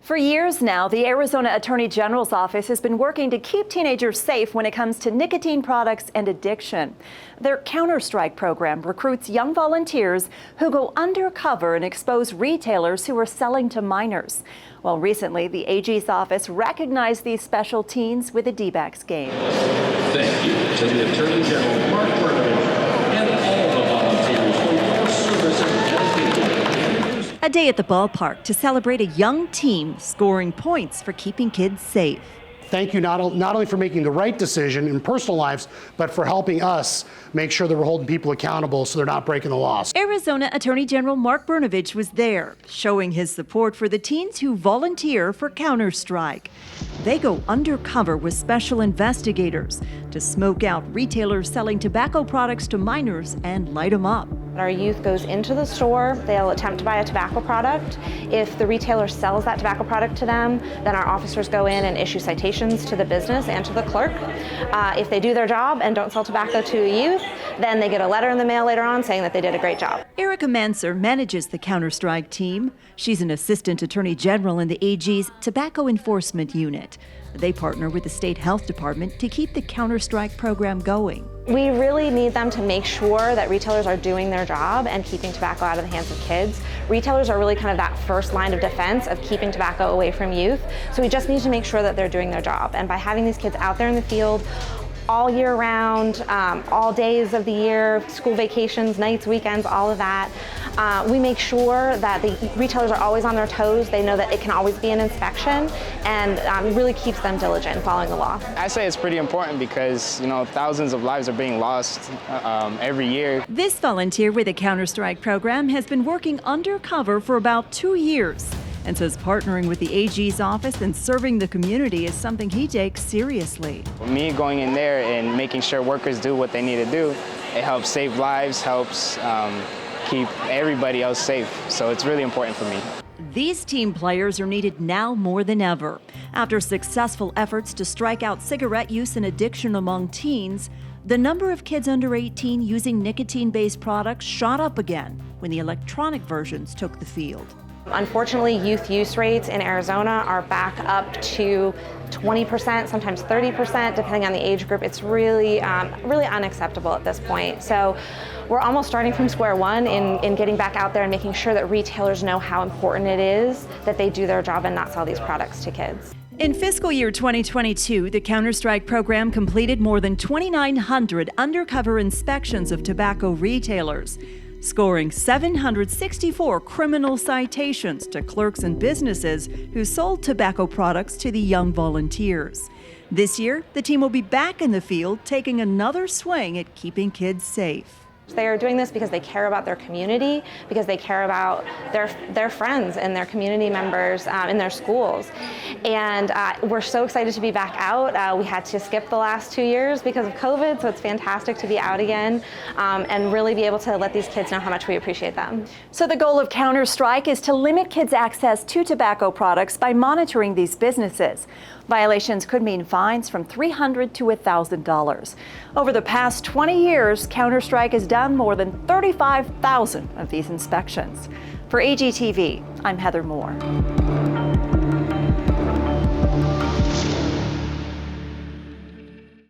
For years now, the Arizona Attorney General's office has been working to keep teenagers safe when it comes to nicotine products and addiction. Their Counter-Strike program recruits young volunteers who go undercover and expose retailers who are selling to minors. Well, recently, the AG's office recognized these special teens with a D-backs game. Thank you to the Attorney General, Mark and all the volunteers for your service and dedication. A day at the ballpark to celebrate a young team scoring points for keeping kids safe. Thank you not only for making the right decision in personal lives, but for helping us make sure that we're holding people accountable so they're not breaking the laws. Arizona Attorney General Mark Brnovich was there, showing his support for the teens who volunteer for Counter-Strike. They go undercover with special investigators to smoke out retailers selling tobacco products to minors and light them up. Our youth goes into the store, they'll attempt to buy a tobacco product. If the retailer sells that tobacco product to them, then our officers go in and issue citations to the business and to the clerk. If they do their job and don't sell tobacco to a youth, then they get a letter in the mail later on saying that they did a great job. Erica Manser manages the Counter-Strike team. She's an assistant attorney general in the AG's Tobacco Enforcement Unit. They partner with the state health department to keep the Counter-Strike program going. We really need them to make sure that retailers are doing their job and keeping tobacco out of the hands of kids. Retailers are really kind of that first line of defense of keeping tobacco away from youth. So we just need to make sure that they're doing their job. And by having these kids out there in the field all year round, all days of the year, school vacations, nights, weekends, all of that, we make sure that the retailers are always on their toes. They know that it can always be an inspection, and really keeps them diligent in following the law. I say it's pretty important because, thousands of lives are being lost every year. This volunteer with the Counter-Strike program has been working undercover for about 2 years and says partnering with the AG's office and serving the community is something he takes seriously. Me going in there and making sure workers do what they need to do, it helps save lives, helps keep everybody else safe. So it's really important for me. These team players are needed now more than ever. After successful efforts to strike out cigarette use and addiction among teens, the number of kids under 18 using nicotine-based products shot up again when the electronic versions took the field. Unfortunately, youth use rates in Arizona are back up to 20%, sometimes 30%, depending on the age group. It's really unacceptable at this point. So we're almost starting from square one in getting back out there and making sure that retailers know how important it is that they do their job and not sell these products to kids. In fiscal year 2022, the Counter-Strike program completed more than 2,900 undercover inspections of tobacco retailers, scoring 764 criminal citations to clerks and businesses who sold tobacco products to the young volunteers. This year, the team will be back in the field taking another swing at keeping kids safe. They are doing this because they care about their community, because they care about their friends and their community members in their schools. And we're so excited to be back out. We had to skip the last 2 years because of COVID, so it's fantastic to be out again and really be able to let these kids know how much we appreciate them. So the goal of Counter-Strike is to limit kids' access to tobacco products by monitoring these businesses. Violations could mean fines from $300 to $1,000. Over the past 20 years, Counter-Strike has done more than 35,000 of these inspections. For AGTV, I'm Heather Moore.